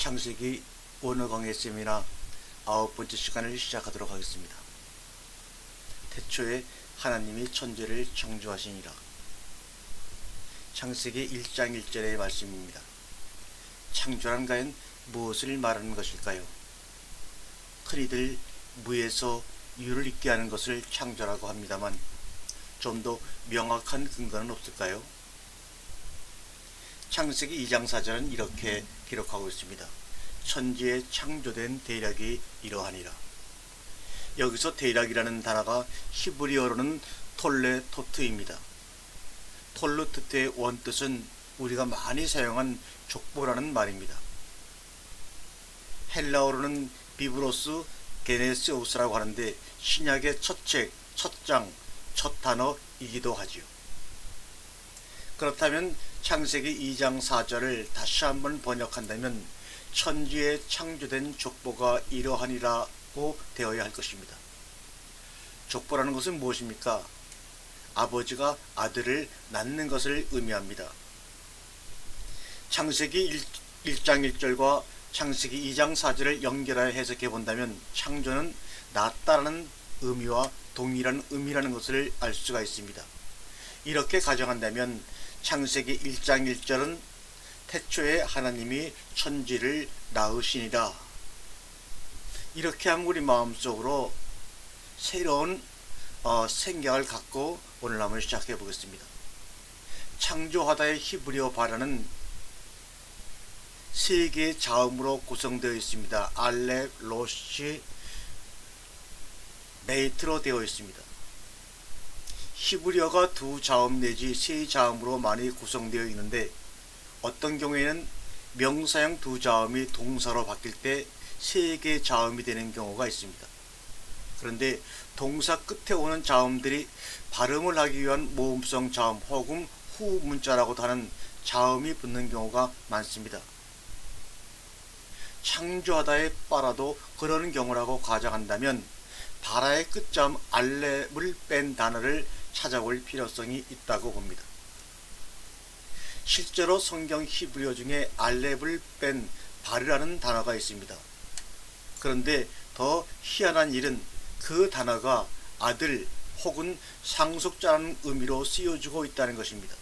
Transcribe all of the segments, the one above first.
창세기 오늘 강의 세미나 9번째 시간을 시작하도록 하겠습니다. 태초에 하나님이 천지를 창조하시니라. 창세기 1장 1절의 말씀입니다. 창조란 과연 무엇을 말하는 것일까요? 흔히들 무에서 유를 있게 하는 것을 창조라고 합니다만 좀 더 명확한 근거는 없을까요? 창세기 2장 4절은 이렇게 기록하고 있습니다. 천지에 창조된 대략이 이러하니라. 여기서 대략이라는 단어가 히브리어로는 톨레토트입니다. 톨레토트의 원뜻은 우리가 많이 사용한 족보라는 말입니다. 헬라어로는 비브로스 게네세우스라고 하는데 신약의 첫 책, 첫 장, 첫 단어이기도 하지요. 그렇다면 창세기 2장 4절을 다시 한번 번역한다면 천지에 창조된 족보가 이러하니라고 되어야 할 것입니다. 족보라는 것은 무엇입니까? 아버지가 아들을 낳는 것을 의미합니다. 창세기 1장 1절과 창세기 2장 4절을 연결하여 해석해 본다면 창조는 낳았다라는 의미와 동일한 의미라는 것을 알 수가 있습니다. 이렇게 가정한다면 창세기 1장 1절은 태초에 하나님이 천지를 낳으시니라. 이렇게 하면 우리 마음속으로 새로운 생각을 갖고 오늘 한번 시작해 보겠습니다. 창조하다의 히브리어 발어는 세 개의 자음으로 구성되어 있습니다. 알렙, 로시, 베이트로 되어 있습니다. 히브리어가 두 자음 내지 세 자음으로 많이 구성되어 있는데 어떤 경우에는 명사형 두 자음이 동사로 바뀔 때 세 개의 자음이 되는 경우가 있습니다. 그런데 동사 끝에 오는 자음들이 발음을 하기 위한 모음성 자음 혹은 후문자라고도 하는 자음이 붙는 경우가 많습니다. 창조하다의 빠라도 그러는 경우라고 가정한다면 바라의 끝자음 알렙을 뺀 단어를 찾아볼 필요성이 있다고 봅니다. 실제로 성경 히브리어 중에 알렙을 뺀 바르라는 단어가 있습니다. 그런데 더 희한한 일은 그 단어가 아들 혹은 상속자라는 의미로 쓰여지고 있다는 것입니다.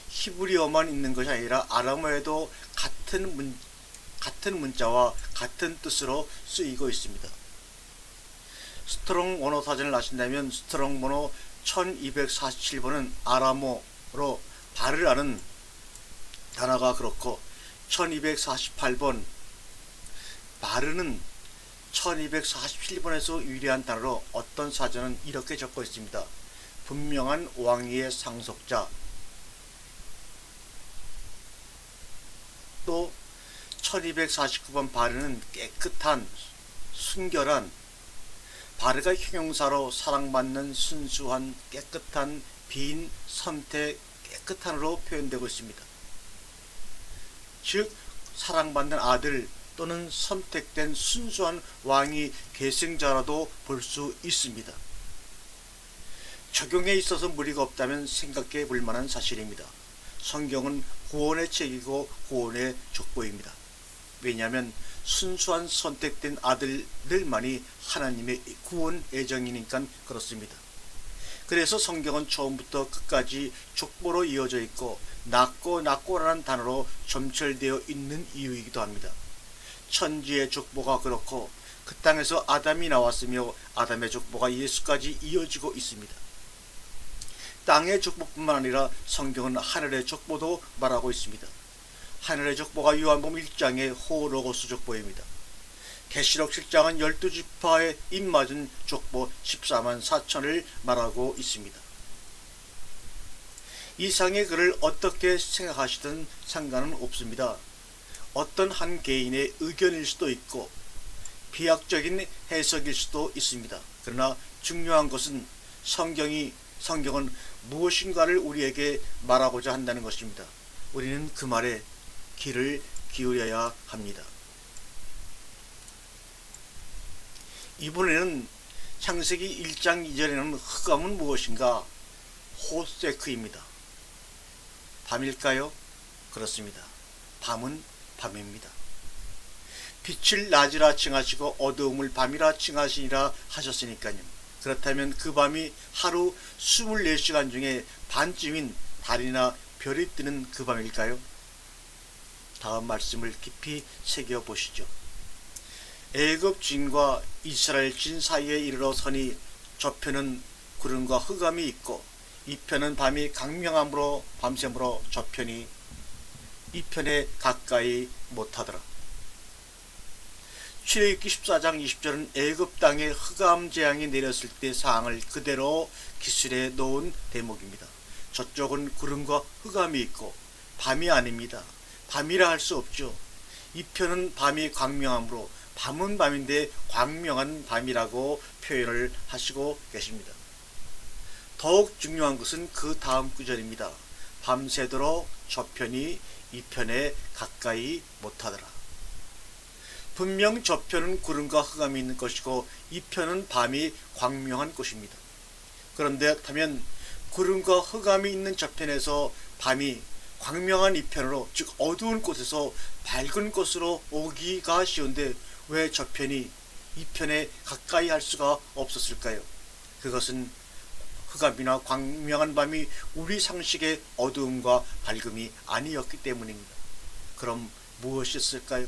히브리어만 있는 것이 아니라 아람어에도 같은 문자와 같은 뜻으로 쓰이고 있습니다. 스트롱 원어 사전을 아신다면 스트롱 번호 1247번은 아람어로 바르라는 단어가 그렇고 1248번 바르는 1247번에서 유래한 단어로 어떤 사전은 이렇게 적고 있습니다. 분명한 왕위의 상속자. 또 1249번 바르는 깨끗한, 순결한, 바르가 형용사로 사랑받는 순수한, 깨끗한, 빈, 선택, 깨끗한으로 표현되고 있습니다. 즉 사랑받는 아들 또는 선택된 순수한 왕이 계승자라도 볼 수 있습니다. 적용에 있어서 무리가 없다면 생각해 볼 만한 사실입니다. 성경은 구원의 책이고 구원의 족보입니다. 왜냐하면 순수한 선택된 아들들만이 하나님의 구원 예정이니까 그렇습니다. 그래서 성경은 처음부터 끝까지 족보로 이어져 있고 낳고라는 단어로 점철되어 있는 이유이기도 합니다. 천지의 족보가 그렇고 그 땅에서 아담이 나왔으며 아담의 족보가 예수까지 이어지고 있습니다. 땅의 족보뿐만 아니라 성경은 하늘의 족보도 말하고 있습니다. 하늘의 족보가 요한복음 1장의 호로고스 족보입니다. 계시록 7장은 12지파에 입맞은 족보 14만 4천을 말하고 있습니다. 이상의 글을 어떻게 생각하시든 상관은 없습니다. 어떤 한 개인의 의견일 수도 있고 비약적인 해석일 수도 있습니다. 그러나 중요한 것은 성경은 무엇인가를 우리에게 말하고자 한다는 것입니다. 우리는 그 말에 귀를 기울여야 합니다. 이번에는 창세기 1장 2절에는 흑암은 무엇인가? 호세크입니다. 밤일까요? 그렇습니다. 밤은 밤입니다. 빛을 낮이라 칭하시고 어두움을 밤이라 칭하시니라 하셨으니까요. 그렇다면 그 밤이 하루 24시간 중에 반쯤인 달이나 별이 뜨는 그 밤일까요? 다음 말씀을 깊이 새겨보시죠. 애굽 진과 이스라엘 진 사이에 이르러 서니 저편은 구름과 흑암이 있고 이편은 밤이 강명함으로 밤샘으로 저편이 이편에 가까이 못하더라. 출애굽기 14장 20절은 애굽 땅에 흑암 재앙이 내렸을 때 상황을 그대로 기술해 놓은 대목입니다. 저쪽은 구름과 흑암이 있고 밤이 아닙니다. 밤이라 할 수 없죠. 이편은 밤이 광명함으로 밤은 밤인데 광명한 밤이라고 표현을 하시고 계십니다. 더욱 중요한 것은 그 다음 구절입니다. 밤새도록 저편이 이편에 가까이 못하더라. 분명 저편은 구름과 흑암이 있는 것이고 이편은 밤이 광명한 곳입니다. 그런데 그렇다면 구름과 흑암이 있는 저편에서 밤이 광명한 이편으로, 즉 어두운 곳에서 밝은 곳으로 오기가 쉬운데 왜 저편이 이편에 가까이 할 수가 없었을까요? 그것은 흑암이나 광명한 밤이 우리 상식의 어두움과 밝음이 아니었기 때문입니다. 그럼 무엇이었을까요?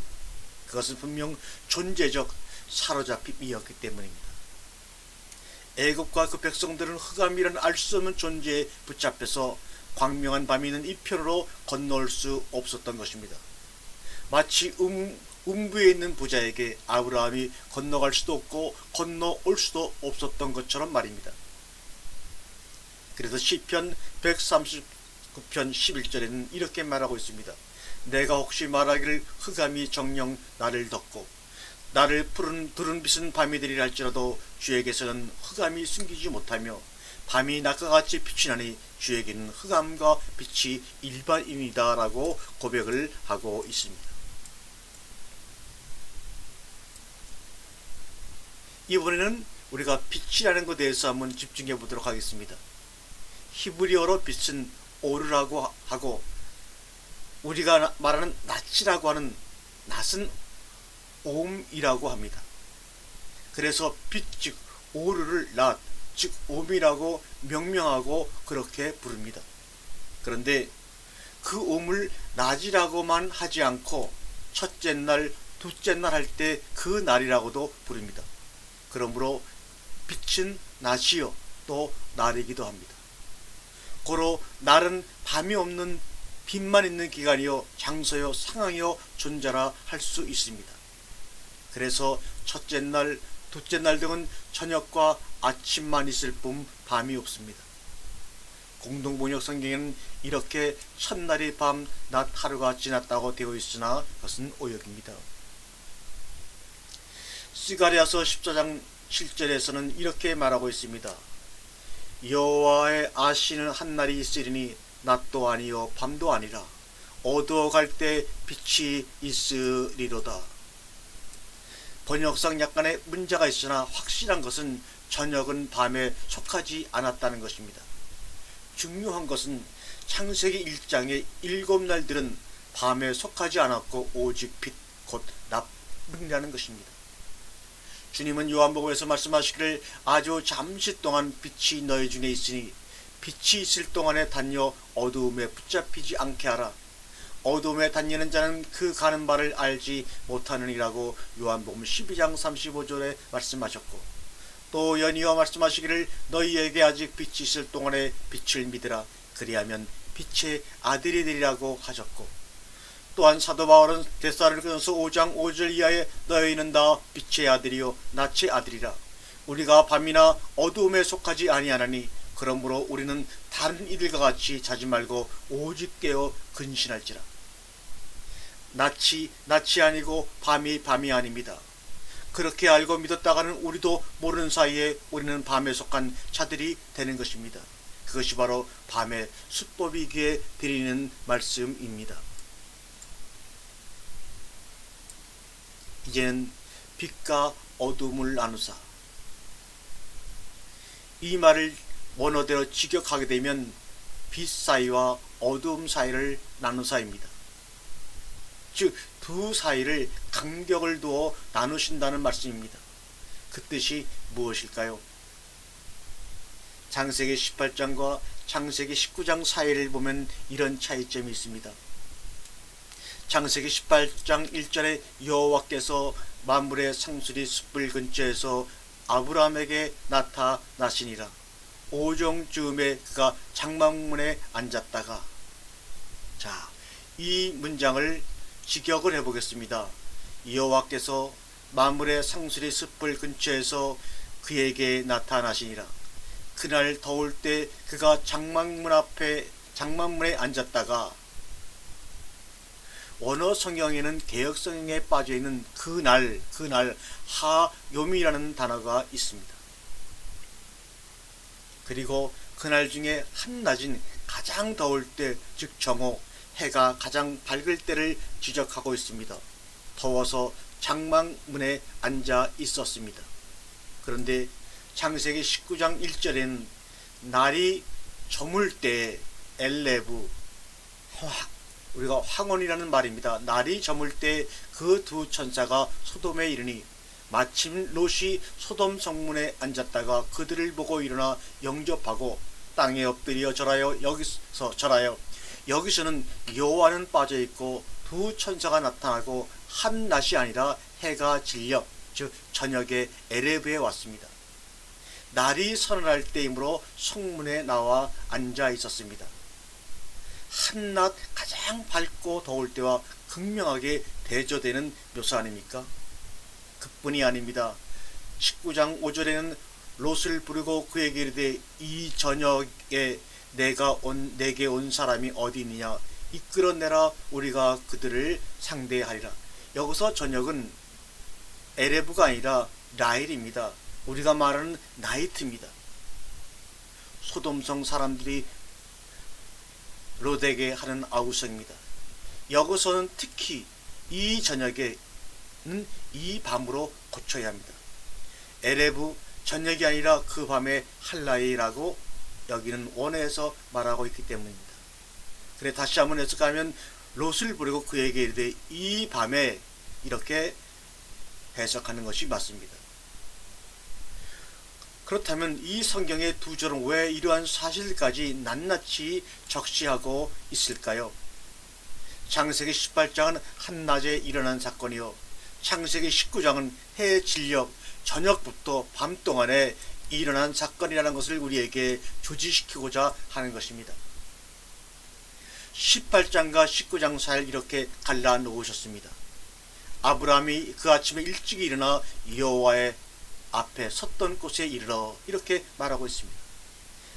그것은 분명 존재적 사로잡힘이었기 때문입니다. 애굽과 그 백성들은 흑암이라는 알 수 없는 존재에 붙잡혀서 광명한 밤이 있는 이편으로 건너올 수 없었던 것입니다. 마치 음부에 있는 부자에게 아브라함이 건너갈 수도 없고 건너올 수도 없었던 것처럼 말입니다. 그래서 시편 139편 11절에는 이렇게 말하고 있습니다. 내가 혹시 말하기를 흑암이 정녕 나를 덮고 나를 두른 빛은 밤이 되리라 할지라도 주에게서는 흑암이 숨기지 못하며 밤이 낮과 같이 빛이 나니 주에게는 흑암과 빛이 일반입니다 라고 고백을 하고 있습니다. 이번에는 우리가 빛이라는 것에 대해서 한번 집중해 보도록 하겠습니다. 히브리어로 빛은 오르라고 하고 우리가 말하는 낯이라고 하는 낯은 옴이라고 합니다. 그래서 빛, 즉 오르를 낯, 즉 옴이라고 명명하고 그렇게 부릅니다. 그런데 그 옴을 낮이라고만 하지 않고 첫째 날, 둘째 날 할 때 그 날이라고도 부릅니다. 그러므로 빛은 낮이요 또 날이기도 합니다. 고로 날은 밤이 없는 빛만 있는 기간이요 장소요 상황이요 존재라 할 수 있습니다. 그래서 첫째 날, 둘째 날 등은 저녁과 아침만 있을 뿐 밤이 없습니다. 공동번역 성경에는 이렇게 첫날이 밤, 낮 하루가 지났다고 되어 있으나 그것은 오역입니다. 스가랴서 14장 7절에서는 이렇게 말하고 있습니다. 여호와의 아시는 한날이 있으리니 낮도 아니요 밤도 아니라 어두워갈 때 빛이 있으리로다. 번역상 약간의 문제가 있으나 확실한 것은 저녁은 밤에 속하지 않았다는 것입니다. 중요한 것은 창세기 1장의 7날들은 밤에 속하지 않았고 오직 빛, 곧 낮이라는 것입니다. 주님은 요한복음에서 말씀하시기를 아주 잠시 동안 빛이 너희 중에 있으니 빛이 있을 동안에 다녀 어두움에 붙잡히지 않게 하라. 어두움에 다니는 자는 그 가는 바를 알지 못하느니라고 요한복음 12장 35절에 말씀하셨고, 또 연이어 말씀하시기를 너희에게 아직 빛이 있을 동안에 빛을 믿으라. 그리하면 빛의 아들이 되리라고 하셨고, 또한 사도 바울은 데살로니가서 5장 5절 이하에 너희는 다 빛의 아들이요 낮의 아들이라. 우리가 밤이나 어두움에 속하지 아니하나니 그러므로 우리는 다른 이들과 같이 자지 말고 오직 깨어 근신할지라. 낮이 아니고 밤이 아닙니다. 그렇게 알고 믿었다가는 우리도 모르는 사이에 우리는 밤에 속한 자들이 되는 것입니다. 그것이 바로 밤의 수법이기에 드리는 말씀입니다. 이제는 빛과 어둠을 나누사. 이 말을 원어대로 직역하게 되면 빛 사이와 어두움 사이를 나누사입니다. 즉 두 사이를 간격을 두어 나누신다는 말씀입니다. 그 뜻이 무엇일까요? 창세기 18장과 창세기 19장 사이를 보면 이런 차이점이 있습니다. 창세기 18장 1절에 여호와께서 만물의 상수리 숯불 근처에서 아브라함에게 나타나시니라. 오종 즈음에 그가 장막문에 앉았다가, 자, 이 문장을 직역을 해보겠습니다. 여호와께서 만물의 상수리 숯불 근처에서 그에게 나타나시니라. 그날 더울 때 그가 장막문에 앉았다가, 원어 성경에는 개역 성경에 빠져 있는 그날 하요미라는 단어가 있습니다. 그리고 그날 중에 한낮인 가장 더울 때, 즉 정오, 해가 가장 밝을 때를 지적하고 있습니다. 더워서 장막문에 앉아 있었습니다. 그런데 창세기 19장 1절에는 날이 저물 때 엘레브, 우리가 황혼이라는 말입니다. 날이 저물 때 그 두 천사가 소돔에 이르니 마침 롯이 소돔 성문에 앉았다가 그들을 보고 일어나 영접하고 땅에 엎드려 절하여 여기서 절하여. 여기서는 여호와는 빠져 있고 두 천사가 나타나고 한낮이 아니라 해가 질려, 즉 저녁에 에레브에 왔습니다. 날이 서늘할 때이므로 성문에 나와 앉아 있었습니다. 한낮 가장 밝고 더울 때와 극명하게 대조되는 묘사 아닙니까? 그뿐이 아닙니다. 19장 5절에는 롯을 부르고 그에게 이르되 이 저녁에 내게 온 사람이 어디 있느냐, 이끌어내라, 우리가 그들을 상대하리라. 여기서 저녁은 에레브가 아니라 라일입니다. 우리가 말하는 나이트입니다. 소돔성 사람들이 롯에게 하는 아우성입니다. 여기서는 특히 이 저녁에는 이 밤으로 고쳐야 합니다. 에레브, 저녁이 아니라 그 밤에 할라이라고 여기는 원어에서 말하고 있기 때문입니다. 그래 다시 한번 해석하면 롯을 부르고 그에게 이르되 이 밤에, 이렇게 해석하는 것이 맞습니다. 그렇다면 이 성경의 두 절은 왜 이러한 사실까지 낱낱이 적시하고 있을까요? 창세기 18장은 한낮에 일어난 사건이요, 창세기 19장은 해 진력, 저녁부터 밤 동안에 일어난 사건이라는 것을 우리에게 조지시키고자 하는 것입니다. 18장과 19장 사이를 이렇게 갈라 놓으셨습니다. 아브라함이 그 아침에 일찍 일어나 여호와의 앞에 섰던 곳에 이르러, 이렇게 말하고 있습니다.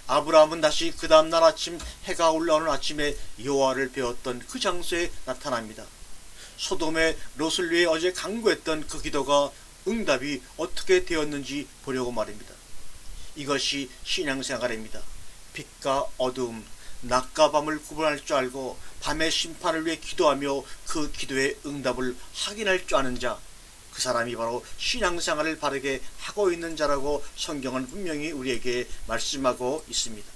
아브라함은 다시 그 다음날 아침 해가 올라오는 아침에 여호와를 배웠던 그 장소에 나타납니다. 소돔에 롯을 위해 어제 간구했던 그 기도가 응답이 어떻게 되었는지 보려고 말입니다. 이것이 신앙생활입니다. 빛과 어두움, 낮과 밤을 구분할 줄 알고 밤의 심판을 위해 기도하며 그 기도의 응답을 확인할 줄 아는 자, 그 사람이 바로 신앙생활을 바르게 하고 있는 자라고 성경은 분명히 우리에게 말씀하고 있습니다.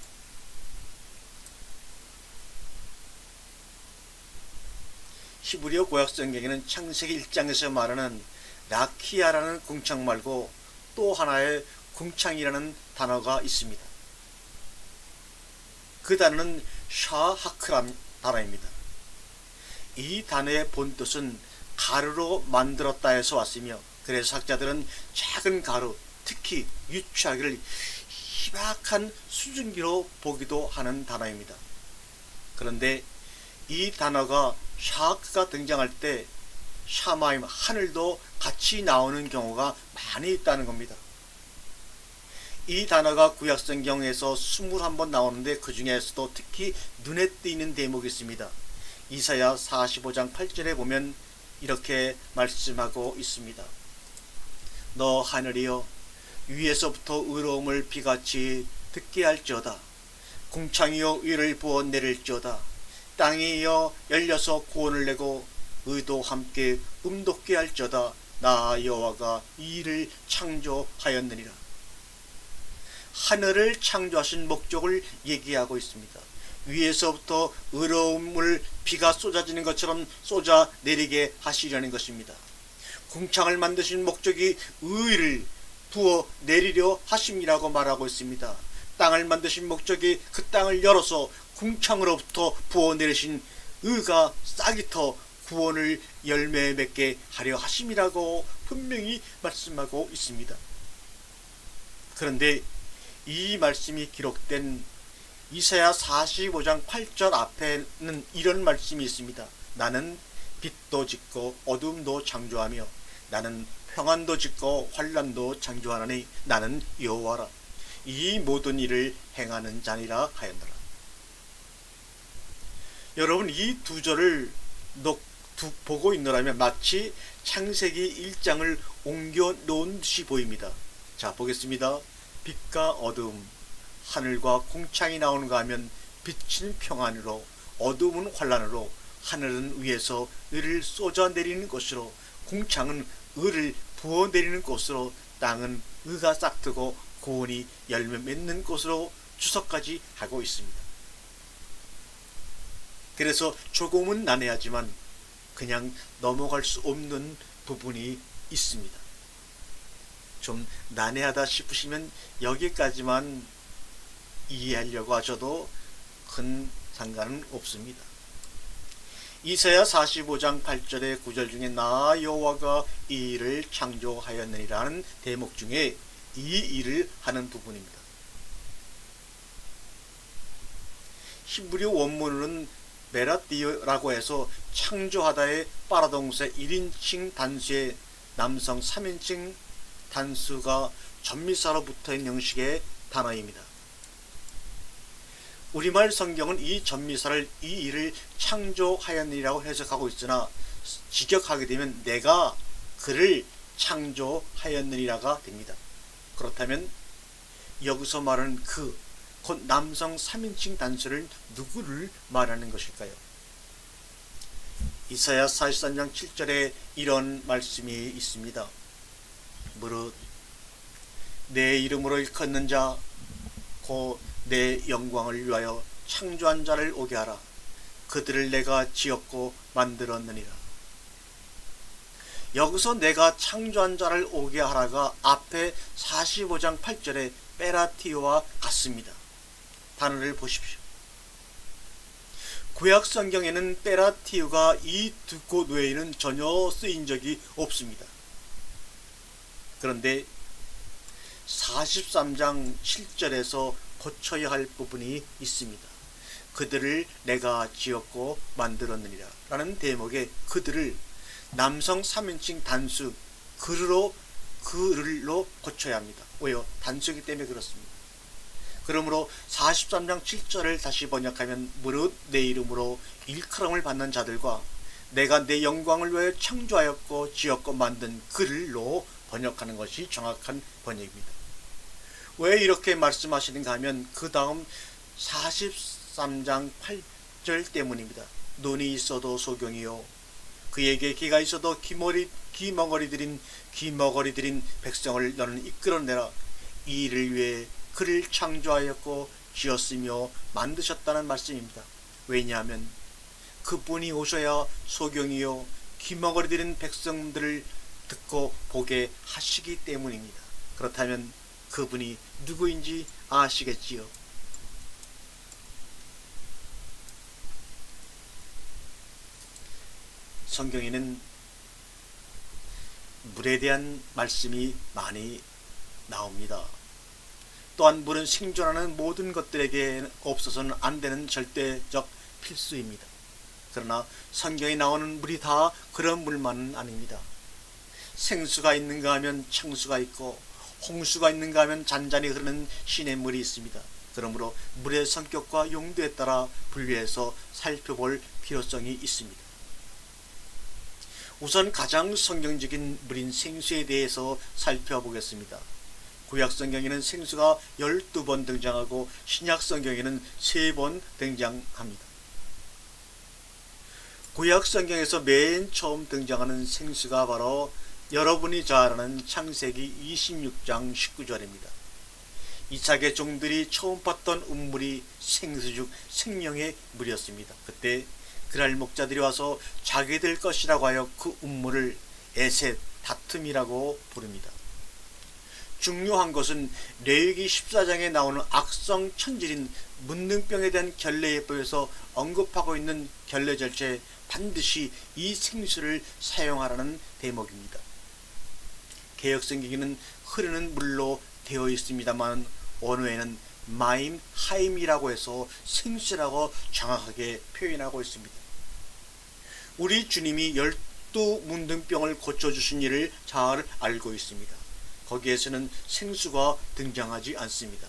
히브리어 구약성경에는 창세기 1장에서 말하는 라키아라는 궁창 말고 또 하나의 궁창이라는 단어가 있습니다. 그 단어는 샤하크란 단어입니다. 이 단어의 본뜻은 가루로 만들었다 해서 왔으며, 그래서 학자들은 작은 가루, 특히 유취하기를 희박한 수증기로 보기도 하는 단어입니다. 그런데 이 단어가 샤크가 등장할 때 샤마임, 하늘도 같이 나오는 경우가 많이 있다는 겁니다. 이 단어가 구약성경에서 21번 나오는데 그 중에서도 특히 눈에 띄는 대목이 있습니다. 이사야 45장 8절에 보면 이렇게 말씀하고 있습니다. 너 하늘이여, 위에서부터 의로움을 비같이 듣게 할지어다. 궁창이여, 위를 부어 내릴지어다. 땅이여, 열려서 구원을 내고 의도 함께 음돋게 할지어다. 나 여호와가 이 일을 창조하였느니라. 하늘을 창조하신 목적을 얘기하고 있습니다. 위에서부터 의로움을 비가 쏟아지는 것처럼 쏟아 내리게 하시려는 것입니다. 궁창을 만드신 목적이 의를 부어 내리려 하심이라고 말하고 있습니다. 땅을 만드신 목적이 그 땅을 열어서 궁창으로부터 부어 내리신 의가 싹이 터 구원을 열매 맺게 하려 하심이라고 분명히 말씀하고 있습니다. 그런데 이 말씀이 기록된 이사야 45장 8절 앞에는 이런 말씀이 있습니다. 나는 빛도 짓고 어둠도 창조하며 나는 평안도 짓고 환난도 창조하나니 나는 여호와라. 이 모든 일을 행하는 자니라 하였노라. 여러분, 이 두 절을 보고 있노라면 마치 창세기 1장을 옮겨 놓은 듯이 보입니다. 자, 보겠습니다. 빛과 어둠, 하늘과 궁창이 나오는가 하면 빛은 평안으로, 어둠은 환난으로, 하늘은 위에서 의를 쏟아내리는 것으로, 궁창은 의를 부어내리는 곳으로, 땅은 의가 싹트고 구원이 열매 맺는 곳으로 주석까지 하고 있습니다. 그래서 조금은 난해하지만 그냥 넘어갈 수 없는 부분이 있습니다. 좀 난해하다 싶으시면 여기까지만 이해하려고 하셔도 큰 상관은 없습니다. 이사야 45장 8절의 9절 중에 나 여호와가 이 일을 창조하였느니라는 대목 중에 이 일을 하는 부분입니다. 히브리 원문으로는 베라티오라고 해서 창조하다의 빠라동사 1인칭 단수의 남성 3인칭 단수가 전미사로 붙어있는 형식의 단어입니다. 우리말 성경은 이 전미사를 이 일을 창조하였느니라고 해석하고 있으나 직역하게 되면 내가 그를 창조하였느니라가 됩니다. 그렇다면 여기서 말하는 곧 남성 3인칭 단수를 누구를 말하는 것일까요? 이사야 43장 7절에 이런 말씀이 있습니다. 무릇 내 이름으로 일컫는 자 곧 내 영광을 위하여 창조한 자를 오게 하라. 그들을 내가 지었고 만들었느니라. 여기서 내가 창조한 자를 오게 하라가 앞에 45장 8절의 베라티오와 같습니다. 단어를 보십시오. 구약 성경에는 베라티오가 이 두 곳 외에는 전혀 쓰인 적이 없습니다. 그런데 43장 7절에서 고쳐야 할 부분이 있습니다. 그들을 내가 지었고 만들었느니라 라는 대목에 그들을 남성 3인칭 단수 그를로 고쳐야 합니다. 왜요? 단수이기 때문에 그렇습니다. 그러므로 43장 7절을 다시 번역하면 무릇 내 이름으로 일컬음을 받는 자들과 내가 내 영광을 위하여 창조하였고 지었고 만든 그를로 번역하는 것이 정확한 번역입니다. 왜 이렇게 말씀하시는가 하면 그 다음 43장 8절 때문입니다. 눈이 있어도 소경이요 그에게 귀가 있어도 귀머거리 들인 백성을 너는 이끌어내라. 이 일을 위해 그를 창조하였고 지었으며 만드셨다는 말씀입니다. 왜냐하면 그분이 오셔야 소경이요 귀머거리 들인 백성들을 듣고 보게 하시기 때문입니다. 그렇다면 그분이 누구인지 아시겠지요? 성경에는 물에 대한 말씀이 많이 나옵니다. 또한 물은 생존하는 모든 것들에게 없어서는 안 되는 절대적 필수입니다. 그러나 성경에 나오는 물이 다 그런 물만은 아닙니다. 생수가 있는가 하면 창수가 있고 홍수가 있는가 하면 잔잔히 흐르는 시냇물이 있습니다. 그러므로 물의 성격과 용도에 따라 분류해서 살펴볼 필요성이 있습니다. 우선 가장 성경적인 물인 생수에 대해서 살펴보겠습니다. 구약 성경에는 생수가 12번 등장하고 신약 성경에는 3번 등장합니다. 구약 성경에서 맨 처음 등장하는 생수가 바로 여러분이 잘 아는 창세기 26장 19절입니다. 이삭의 종들이 처음 봤던 우물이 생수즉 생명의 물이었습니다. 그때 그랄 목자들이 와서 자기들 것이라고 하여 그 우물을 에셋, 다툼이라고 부릅니다. 중요한 것은 레위기 14장에 나오는 악성 천질인 문둥병에 대한 결례예법에서 언급하고 있는 결례 절차에 반드시 이 생수를 사용하라는 대목입니다. 개역성경에는 흐르는 물로 되어 있습니다만 원어에는 마임, 하임이라고 해서 생수라고 정확하게 표현하고 있습니다. 우리 주님이 12문둥병을 고쳐주신 일을 잘 알고 있습니다. 거기에서는 생수가 등장하지 않습니다.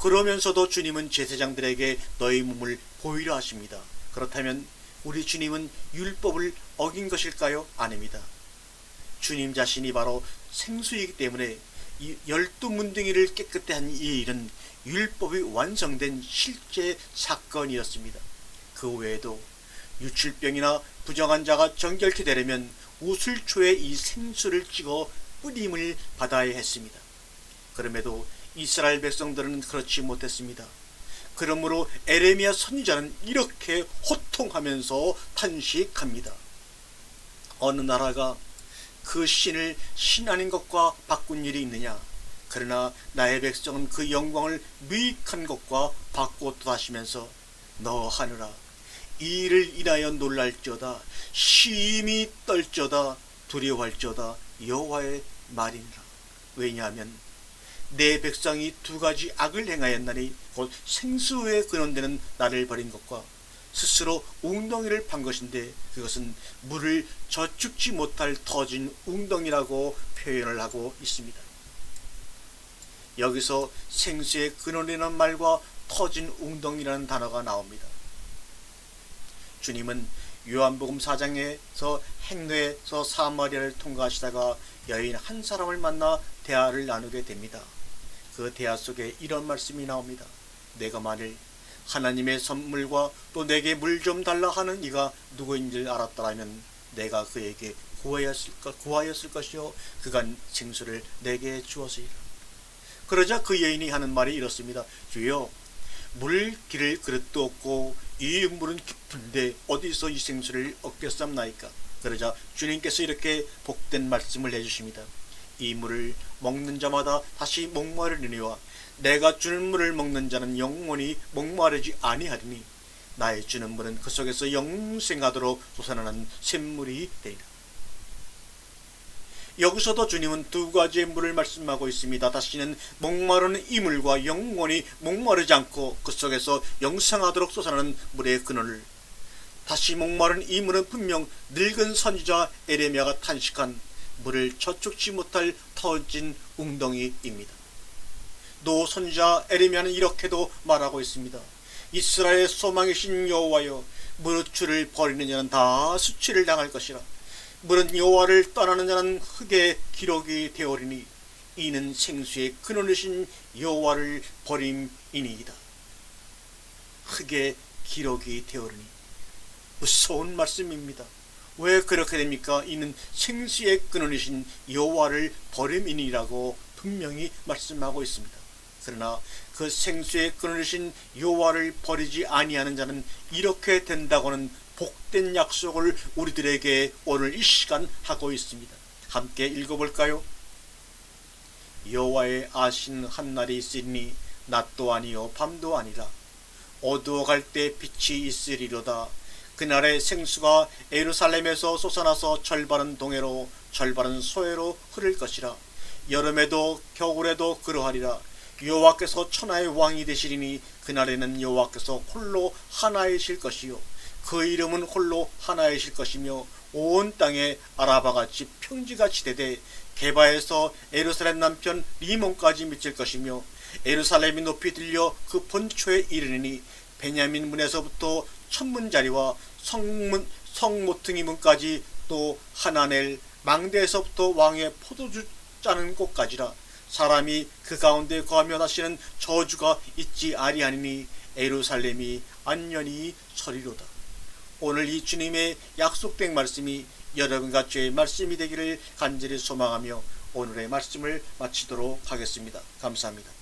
그러면서도 주님은 제사장들에게 너희 몸을 보이라 하십니다. 그렇다면 우리 주님은 율법을 어긴 것일까요? 아닙니다. 주님 자신이 바로 생수이기 때문에 이 12문둥이를 깨끗게 한 이 일은 율법이 완성된 실제 사건이었습니다. 그 외에도 유출병이나 부정한 자가 정결케 되려면 우슬초에 이 생수를 찍어 뿌림을 받아야 했습니다. 그럼에도 이스라엘 백성들은 그렇지 못했습니다. 그러므로 에레미야 선지자는 이렇게 호통하면서 탄식합니다. 어느 나라가 그 신을 신 아닌 것과 바꾼 일이 있느냐? 그러나 나의 백성은 그 영광을 무익한 것과 바꾸었다 하시면서 너 하느라 이 일을 인하여 놀랄지어다 심히 떨지어다 두려워할지어다 여호와의 말이니라. 왜냐하면 내 백성이 두 가지 악을 행하였나니 곧 생수에 근원되는 나를 버린 것과 스스로 웅덩이를 판 것인데 그것은 물을 저축지 못할 터진 웅덩이라고 표현을 하고 있습니다. 여기서 생수의 근원이라는 말과 터진 웅덩이라는 단어가 나옵니다. 주님은 요한복음 4장에서 행로에서 사마리아를 통과하시다가 여인 한 사람을 만나 대화를 나누게 됩니다. 그 대화 속에 이런 말씀이 나옵니다. 내가 만일 하나님의 선물과 또 내게 물 좀 달라 하는 이가 누구인 줄 알았더라면 내가 그에게 구하였을 것이요 그가 생수를 내게 주었으리라. 그러자 그 여인이 하는 말이 이렇습니다. 주여 물 기를 그릇도 없고 이 물은 깊은데 어디서 이 생수를 얻겠삼나이까. 그러자 주님께서 이렇게 복된 말씀을 해주십니다. 이 물을 먹는 자마다 다시 목마르리니와 내가 주는 물을 먹는 자는 영원히 목마르지 아니하리니 나의 주는 물은 그 속에서 영생하도록 솟아나는 샘물이 되리라. 여기서도 주님은 두 가지의 물을 말씀하고 있습니다. 다시는 목마르는 이 물과 영원히 목마르지 않고 그 속에서 영생하도록 솟아나는 물의 근원을, 다시 목마른 이 물은 분명 늙은 선지자 에레미야가 탄식한 물을 저축지 못할 터진 웅덩이입니다. 노 선지자 에레미야는 이렇게도 말하고 있습니다. 이스라엘의 소망이신 여호와여, 무릇 주를 버리는 자는 다 수치를 당할 것이라. 물은 여호와를 떠나는 자는 흙의 기록이 되어리니 이는 생수의 근원이신 여호와를 버림이니이다. 흙의 기록이 되어리니, 무서운 말씀입니다. 왜 그렇게 됩니까? 이는 생수의 근원이신 여호와를 버림이니라고 분명히 말씀하고 있습니다. 그러나 그 생수의 근원이신 여호와를 버리지 아니하는 자는 이렇게 된다고는 복된 약속을 우리들에게 오늘 이 시간 하고 있습니다. 함께 읽어볼까요? 여호와의 아신 한 날이 있으니 낮도 아니요 밤도 아니라 어두워갈 때 빛이 있으리로다. 그날의 생수가 예루살렘에서 솟아나서 절반은 동해로 절반은 서해로 흐를 것이라. 여름에도 겨울에도 그러하리라. 여호와께서 천하의 왕이 되시리니 그날에는 여호와께서 홀로 하나이실 것이요 그 이름은 홀로 하나이실 것이며 온 땅에 아라바같이 평지같이 되되 게바에서 예루살렘 남편 리몬까지 미칠 것이며 예루살렘이 높이 들려 그 본초에 이르니 베냐민 문에서부터 천문자리와 성모퉁이 문까지 또 하나넬 망대에서부터 왕의 포도주 짜는 곳까지라. 사람이 그 가운데 거하며 다시는 저주가 있지 아니하니니 예루살렘이 안녕히 서리로다. 오늘 이 주님의 약속된 말씀이 여러분과 저의 말씀이 되기를 간절히 소망하며 오늘의 말씀을 마치도록 하겠습니다. 감사합니다.